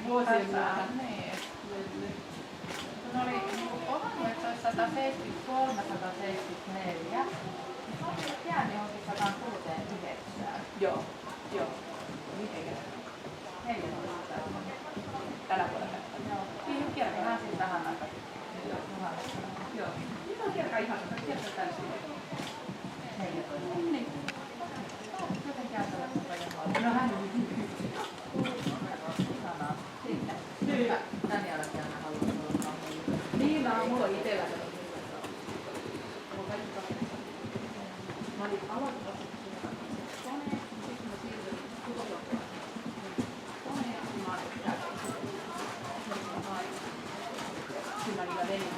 vuosien päähän. Niin. Kun oli Ovaniemeksessä 173, 174, jääni onkin 169. Joo. Miten? 14. Tänä vuonna. Joo. Niin, kierrähän siis tähän aikaan. Joo. Nyt on kierkä ihan täysin. 14. Niin. Jotenkin ajatella sitä. No hän Ihanaa. Sinne. Nyt tän jälkeen mä haluan olla. niin on mulla itellä. Mä olin aloittanut koneen, sitten mä siirryin tulojohtajaksi. Koneeksi mä olin kyllä niillä venin.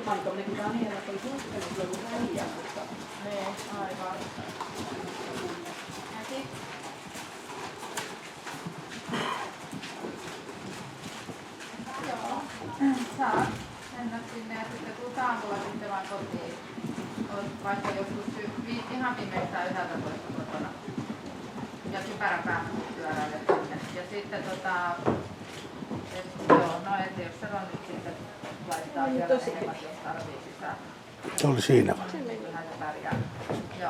Mä olin tommonen kuin Daniela, että oli suosittanut kyllä joku väliä, mutta Niin, aivan. Ja sit joo, saat mennä sinne ja sitten tuut aamulla sitten vaan kotiin. Oot vaikka joskus ihan viimeistään 11 kotona. Ja kypärän päähän pyöräilet sinne. Ja sitten joo, no et jos se on nyt sitten laittaa vielä enemmän, jos tarvii sisään. Se oli siinä vai? Kyllä näitä pärjää. Joo.